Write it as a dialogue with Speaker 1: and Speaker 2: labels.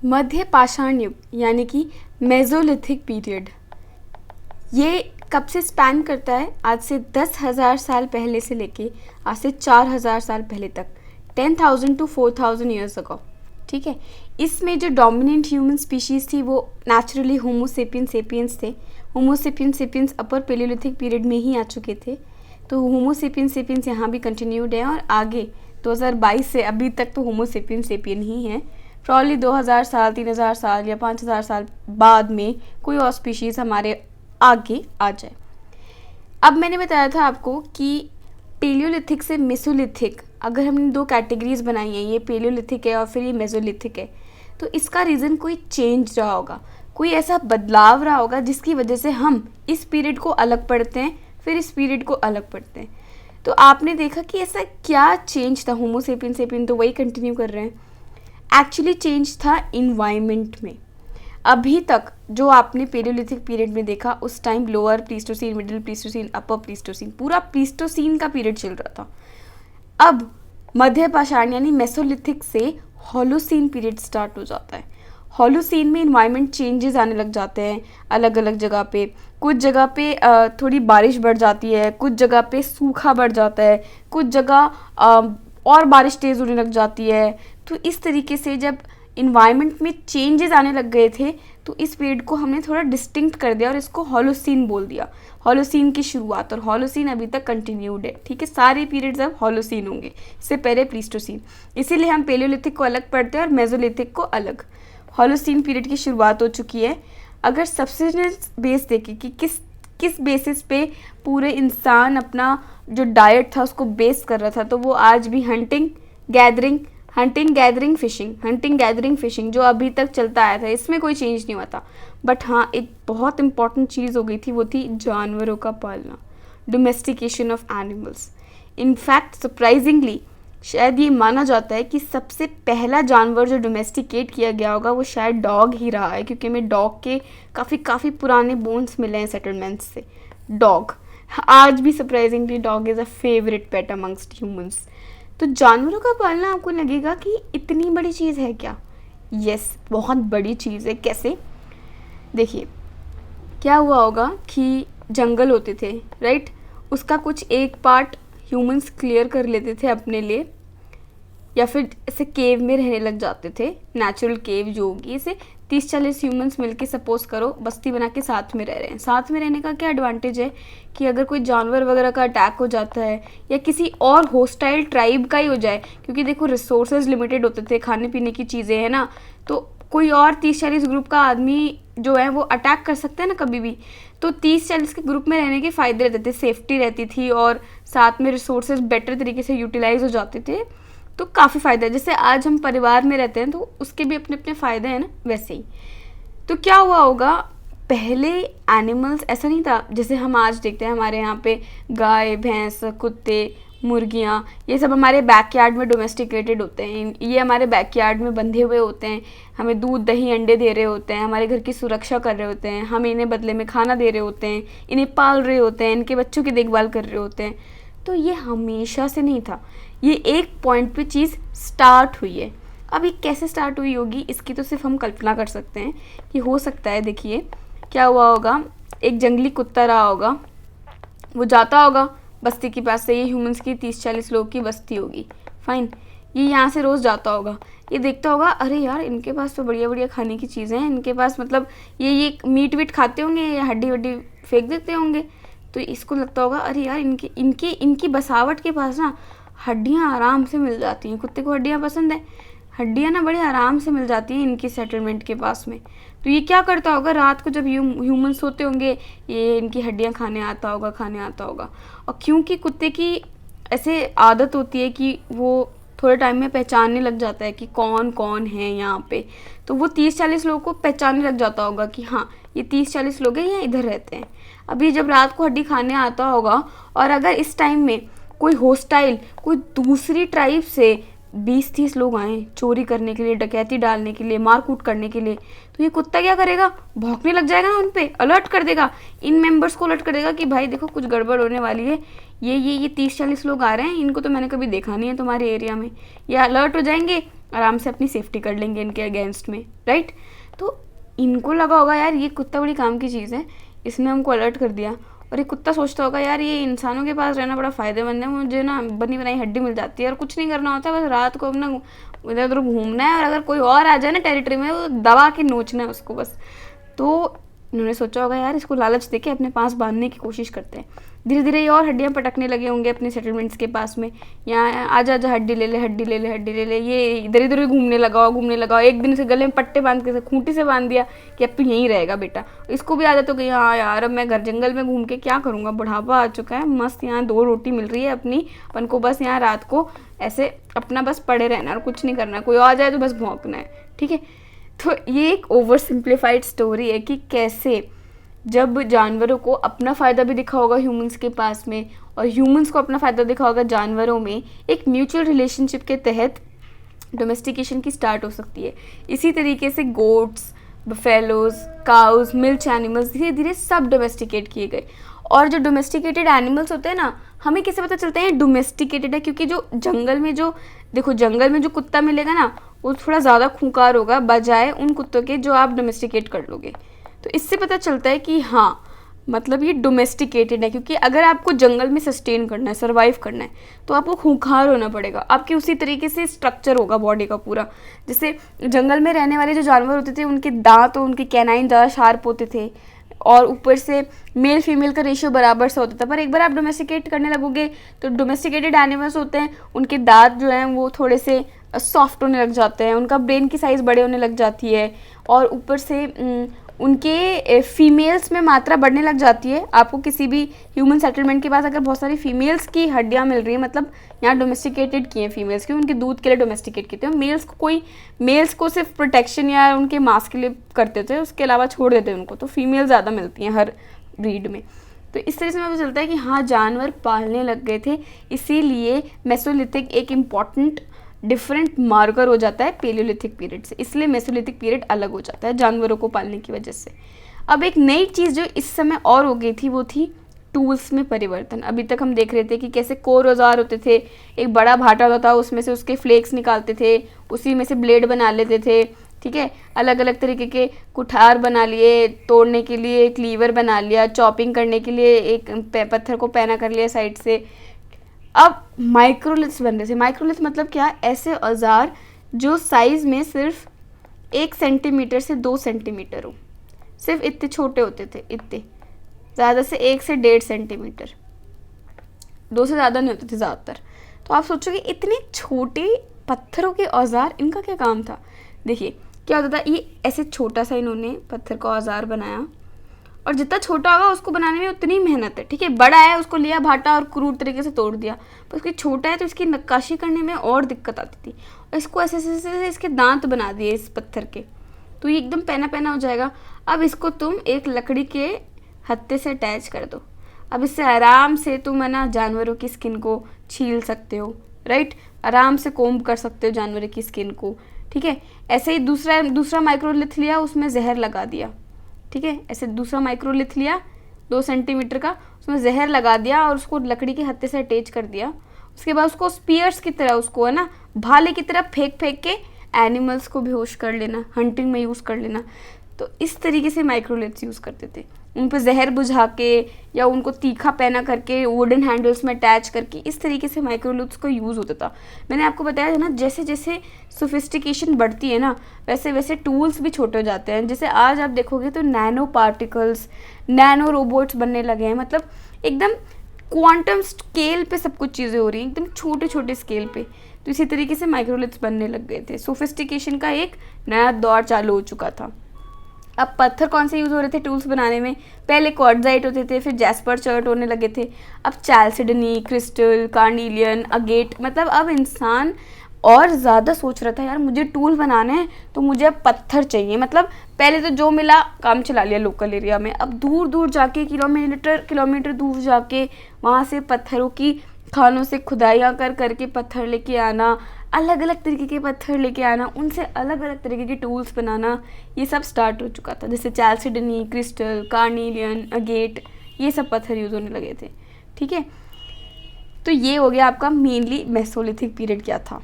Speaker 1: मध्य पाषाण युग यानी कि मेसोलिथिक पीरियड, ये कब से स्पैन करता है? आज से 10,000 साल पहले से लेके आज से 4,000 साल पहले तक, 10,000 to 4,000 ईयर्स अगो। ठीक है, इसमें जो डोमिनेंट ह्यूमन स्पीशीज़ थी वो नेचुरली होमो सेपियंस सेपियंस थे। होमो सेपियंस सेपियंस अपर पेलियोलिथिक पीरियड में ही आ चुके थे, तो होमो सेपियंस सेपियंस यहाँ भी कंटिन्यूड है और आगे 2022 से अभी तक तो होमो सेपियंस सेपियन ही है। प्रॉब्ली 2000 साल, 3000 साल या 5000 साल बाद में कोई और स्पीशीज़ हमारे आगे आ जाए। अब मैंने बताया था आपको कि पेलियोलिथिक से मेसोलिथिक अगर हमने दो कैटेगरीज बनाई हैं, ये पेलियोलिथिक है और फिर ये मेसोलिथिक है, तो इसका रीज़न कोई चेंज रहा होगा, कोई ऐसा बदलाव रहा होगा जिसकी वजह से हम इस पीरियड को अलग पढ़ते हैं, फिर इस पीरियड को अलग पढ़ते हैं। तो आपने देखा कि ऐसा क्या चेंज था? होमो सेपियन सेपियन तो वही कंटिन्यू कर रहे हैं। एक्चुअली चेंज था इन्वायरमेंट में। अभी तक जो आपने पेलियोलिथिक पीरियड में देखा, उस time lower Pleistocene, middle Pleistocene, upper Pleistocene, पूरा प्लीस्टोसीन का पीरियड चल रहा था। अब मध्य पाषाण यानी मेसोलिथिक से होलोसीन पीरियड स्टार्ट हो जाता है। होलोसीन में इन्वायरमेंट चेंजेस आने लग जाते हैं अलग अलग जगह पे। कुछ जगह पे थोड़ी बारिश बढ़ जाती है, कुछ जगह पे सूखा बढ़ जाता है, कुछ जगह और बारिश तेज़ होने लग जाती है। तो इस तरीके से जब इन्वायरमेंट में चेंजेस आने लग गए थे तो इस पीरियड को हमने थोड़ा डिस्टिंक्ट कर दिया और इसको होलोसीन बोल दिया। होलोसीन की शुरुआत, और होलोसीन अभी तक कंटिन्यूड है। ठीक है, सारे पीरियड्स अब होलोसीन होंगे, इससे पहले प्लीस्टोसीन। इसीलिए हम पेलियोलिथिक को अलग पढ़ते हैं और मेसोलिथिक को अलग। होलोसीन पीरियड की शुरुआत हो चुकी है। अगर सबसिस्टेंस बेस देखें कि किस बेसिस पे पूरे इंसान अपना जो डाइट था उसको बेस कर रहा था, तो वो आज भी हंटिंग गैदरिंग फिशिंग जो अभी तक चलता आया था, इसमें कोई चेंज नहीं हुआ था। बट हाँ, एक बहुत इंपॉर्टेंट चीज़ हो गई थी, वो थी जानवरों का पालना, domestication of animals. In fact surprisingly शायद ये माना जाता है कि सबसे पहला जानवर जो डोमेस्टिकेट किया गया होगा वो शायद डॉग ही रहा है, क्योंकि हमें डॉग के काफ़ी पुराने बोन्स मिले हैं सेटलमेंट्स से। डॉग आज भी surprisingly dog is a favourite pet amongst humans. तो जानवरों का पालना आपको लगेगा कि इतनी बड़ी चीज़ है क्या? यस, बहुत बड़ी चीज़ है। कैसे? देखिए, क्या हुआ होगा कि जंगल होते थे, राइट? उसका कुछ एक पार्ट ह्यूमंस क्लियर कर लेते थे अपने लिए, या फिर ऐसे केव में रहने लग जाते थे। नेचुरल केव जो होगी, इसे 30-40 ह्यूमंस मिलके सपोज करो बस्ती बना के साथ में रह रहे हैं। साथ में रहने का क्या एडवांटेज है कि अगर कोई जानवर वगैरह का अटैक हो जाता है या किसी और होस्टाइल ट्राइब का ही हो जाए, क्योंकि देखो रिसोर्सेज लिमिटेड होते थे, खाने पीने की चीज़ें हैं ना, तो कोई और 30-40 ग्रुप का आदमी जो है वो अटैक कर सकते हैं ना कभी भी। तो 30-40 के ग्रुप में रहने के फ़ायदे रहते थे, सेफ्टी रहती थी और साथ में रिसोर्सेज बेटर तरीके से यूटिलाइज हो जाते थे, तो काफ़ी फ़ायदा है। जैसे आज हम परिवार में रहते हैं तो उसके भी अपने अपने फ़ायदे हैं ना, वैसे ही। तो क्या हुआ होगा, पहले एनिमल्स ऐसा नहीं था जैसे हम आज देखते हैं। हमारे यहाँ पे गाय, भैंस, कुत्ते, मुर्गियाँ, ये सब हमारे बैकयार्ड में डोमेस्टिकेटेड होते हैं। ये हमारे बैकयार्ड में बंधे हुए होते हैं, हमें दूध, दही, अंडे दे रहे होते हैं, हमारे घर की सुरक्षा कर रहे होते हैं, हम इन्हें बदले में खाना दे रहे होते हैं, इन्हें पाल रहे होते हैं, इनके बच्चों की देखभाल कर रहे होते हैं। तो ये हमेशा से नहीं था, ये एक पॉइंट पे चीज़ स्टार्ट हुई है। अब ये कैसे स्टार्ट हुई होगी इसकी तो सिर्फ हम कल्पना कर सकते हैं कि हो सकता है। देखिए क्या हुआ होगा, एक जंगली कुत्ता रहा होगा, वो जाता होगा बस्ती के पास से, ये ह्यूमंस की 30-40 लोग की बस्ती होगी, फाइन। ये यहाँ से रोज़ जाता होगा, ये देखता होगा अरे यार इनके पास तो बढ़िया बढ़िया खाने की चीज़ें हैं, इनके पास मतलब ये मीट वीट खाते होंगे या हड्डी वड्डी फेंक देते होंगे। तो इसको लगता होगा अरे यार इनकी बसावट के पास ना हड्डियाँ आराम से मिल जाती हैं। कुत्ते को हड्डियाँ पसंद है, हड्डियाँ ना बड़े आराम से मिल जाती हैं इनकी सेटलमेंट के पास में। तो ये क्या करता होगा, रात को जब ह्यूमन सोते होंगे ये इनकी हड्डियाँ खाने आता होगा। और क्योंकि कुत्ते की ऐसे आदत होती है कि वो थोड़े टाइम में पहचानने लग जाता है कि कौन कौन है यहाँ पे, तो वो 30-40 लोगों को पहचानने लग जाता होगा कि हाँ ये 30-40 लोग हैं, ये इधर रहते हैं। अभी जब रात को हड्डी खाने आता होगा और अगर इस टाइम में कोई होस्टाइल, कोई दूसरी ट्राइब से 20-30 लोग आए चोरी करने के लिए, डकैती डालने के लिए, मारकूट करने के लिए, तो ये कुत्ता क्या करेगा, भौंकने लग जाएगा ना उन पे, अलर्ट कर देगा, इन मेंबर्स को अलर्ट कर देगा कि भाई देखो कुछ गड़बड़ होने वाली है, ये 30-40 लोग आ रहे हैं, इनको तो मैंने कभी देखा नहीं है तुम्हारे एरिया में। ये अलर्ट हो जाएंगे आराम से अपनी सेफ्टी कर लेंगे इनके अगेंस्ट में, राइट। तो इनको लगा होगा यार ये कुत्ता बड़ी काम की चीज़ है, इसने हमको अलर्ट कर दिया। और ये कुत्ता सोचता होगा यार ये इंसानों के पास रहना बड़ा फ़ायदेमंद है, मुझे ना बनी बनाई हड्डी मिल जाती है और कुछ नहीं करना होता, बस रात को अपना इधर उधर घूमना है और अगर कोई और आ जाए ना टेरिटरी में वो दबा के नोचना है उसको बस। तो इन्होंने सोचा होगा यार इसको लालच देके अपने पास बांधने की कोशिश करते हैं। धीरे धीरे ये और हड्डियाँ पटकने लगे होंगे अपने सेटलमेंट्स के पास में, यहाँ आजा आजा हड्डी ले ले हड्डी ले ले हड्डी ले ले। ये इधर इधर घूमने लगाओ। एक दिन से गले में पट्टे बांध के खूंटी से बांध दिया कि अब तो यहीं रहेगा बेटा। इसको भी आदत हो गई, हाँ यार अब मैं घर जंगल में घूम के क्या करूँगा, बुढ़ापा आ चुका है, मस्त यहाँ 2 रोटी मिल रही है अपनी, अपन को बस यहाँ रात को ऐसे अपना बस पड़े रहना और कुछ नहीं करना, कोई आ जाए तो बस भौंकना है, ठीक है। तो ये एक ओवर सिंप्लीफाइड स्टोरी है कि कैसे जब जानवरों को अपना फ़ायदा भी दिखा होगा ह्यूमंस के पास में और ह्यूमंस को अपना फ़ायदा दिखा होगा जानवरों में, एक म्यूचुअल रिलेशनशिप के तहत डोमेस्टिकेशन की स्टार्ट हो सकती है। इसी तरीके से goats, buffaloes, cows, milch animals धीरे धीरे सब डोमेस्टिकेट किए गए। और जो डोमेस्टिकेटेड एनिमल्स होते हैं ना, हमें कैसे पता चलता है डोमेस्टिकेटेड है, क्योंकि जो जंगल में जो देखो जंगल में जो कुत्ता मिलेगा ना वो थोड़ा ज़्यादा खूंखार होगा बजाय उन कुत्तों के जो आप डोमेस्टिकेट कर लोगे। तो इससे पता चलता है कि हाँ मतलब ये डोमेस्टिकेटेड है, क्योंकि अगर आपको जंगल में सस्टेन करना है, सर्वाइव करना है, तो आपको खूंखार होना पड़ेगा। आपके उसी तरीके से स्ट्रक्चर होगा बॉडी का पूरा। जैसे जंगल में रहने वाले जो जानवर होते थे उनके दांत और उनके कैनाइन ज़्यादा शार्प होते थे और ऊपर से मेल फीमेल का रेशियो बराबर से होता था। पर एक बार आप डोमेस्टिकेट करने लगोगे तो डोमेस्टिकेटेड एनिमल्स होते हैं उनके दांत जो हैं वो थोड़े से सॉफ्ट होने लग जाते हैं, उनका ब्रेन की साइज़ बड़े होने लग जाती है और ऊपर से उनके फीमेल्स में मात्रा बढ़ने लग जाती है। आपको किसी भी ह्यूमन सेटलमेंट के पास अगर बहुत सारी फीमेल्स की हड्डियां मिल रही हैं, मतलब यहाँ डोमेस्टिकेटेड किए हैं फीमेल्स की, उनके दूध के लिए डोमेस्टिकेट किए थे। मेल्स को सिर्फ प्रोटेक्शन या उनके मांस के लिए करते थे, उसके अलावा छोड़ देते हैं उनको। तो फीमेल ज़्यादा मिलती हैं हर ब्रीड में। तो इस तरह से हमें पता चलता है कि हाँ जानवर पालने लग गए थे, इसीलिए मेसोलिथिक एक इम्पॉर्टेंट डिफरेंट मार्कर हो जाता है पेलियोलिथिक पीरियड से। इसलिए मेसोलिथिक पीरियड अलग हो जाता है जानवरों को पालने की वजह से। अब एक नई चीज़ जो इस समय और हो गई थी वो थी टूल्स में परिवर्तन। अभी तक हम देख रहे थे कि कैसे कोर औजार होते थे, एक बड़ा भाटा होता था उसमें से उसके फ्लेक्स निकालते थे, उसी में से ब्लेड बना लेते थे, ठीक है। अलग अलग तरीके के कुठार बना लिए, तोड़ने के लिए एक लीवर बना लिया, चॉपिंग करने के लिए एक पत्थर को पैना कर लिया साइड से। अब माइक्रोलिथ्स बन रहे थे। माइक्रोलिथ मतलब क्या, ऐसे औजार जो साइज़ में सिर्फ 1 सेंटीमीटर से 2 सेंटीमीटर हो, सिर्फ इतने छोटे होते थे, इतने ज़्यादा से 1 से 1.5 सेंटीमीटर, 2 से ज़्यादा नहीं होते थे ज़्यादातर। तो आप सोचोगे इतने छोटे पत्थरों के औजार, इनका क्या काम था। देखिए क्या होता था, ये ऐसे छोटा सा इन्होंने पत्थर का औजार बनाया और जितना छोटा होगा उसको बनाने में उतनी मेहनत है, ठीक है। बड़ा है उसको लिया भाटा और क्रूर तरीके से तोड़ दिया, पर उसकी छोटा है तो इसकी नक्काशी करने में और दिक्कत आती थी। और इसको ऐसे ऐसे इसके दांत बना दिए इस पत्थर के, तो ये एकदम पैना पैना हो जाएगा। अब इसको तुम एक लकड़ी के हत्थे से अटैच कर दो। अब इससे आराम से तुम है ना जानवरों की स्किन को छील सकते हो, राइट, आराम से कोम्ब कर सकते हो जानवरों की स्किन को, ठीक है। ऐसे ही दूसरा माइक्रोलिथ लिया, उसमें जहर लगा दिया, ठीक है। ऐसे दूसरा माइक्रोलिथ लिया 2 सेंटीमीटर का, उसमें जहर लगा दिया और उसको लकड़ी के हत्थे से अटैच कर दिया। उसके बाद उसको स्पीयर्स की तरह, उसको है ना भाले की तरह फेंक के एनिमल्स को बेहोश कर लेना, हंटिंग में यूज़ कर लेना। तो इस तरीके से माइक्रोलिथ्स यूज़ करते थे, उन पर जहर बुझा के या उनको तीखा पैना करके वुडन हैंडल्स में अटैच करके, इस तरीके से माइक्रोलिथ्स का यूज़ होता था। मैंने आपको बताया था ना, जैसे जैसे सोफिस्टिकेशन बढ़ती है ना वैसे वैसे टूल्स भी छोटे हो जाते हैं। जैसे आज आप देखोगे तो नैनो पार्टिकल्स, नैनो रोबोट्स बनने लगे हैं, मतलब एकदम क्वांटम स्केल पे सब कुछ चीज़ें हो रही हैं, एकदम छोटे छोटे स्केल पे। तो इसी तरीके से माइक्रोलिथ्स बनने लग गए थे, सोफिस्टिकेशन का एक नया दौर चालू हो चुका था। अब पत्थर कौन से यूज़ हो रहे थे टूल्स बनाने में, पहले क्वार्ट्जाइट होते थे, फिर जैस्पर चर्ट होने लगे थे, अब चैल्सिडनी, क्रिस्टल, कार्निलियन, अगेट। मतलब अब इंसान और ज़्यादा सोच रहा था यार मुझे टूल बनाने हैं तो मुझे अब पत्थर चाहिए। मतलब पहले तो जो मिला काम चला लिया लोकल एरिया में, अब दूर दूर जाके किलोमीटर दूर जाके वहाँ से पत्थरों की खानों से खुदाइयाँ करके पत्थर लेके आना, अलग अलग तरीके के पत्थर लेके आना, उनसे अलग अलग तरीके के टूल्स बनाना, ये सब स्टार्ट हो चुका था। जैसे चैल्सिडनी, क्रिस्टल, कार्निलियन, अगेट, ये सब पत्थर यूज़ होने लगे थे, ठीक है। तो ये हो गया आपका मेनली मेसोलिथिक पीरियड क्या था।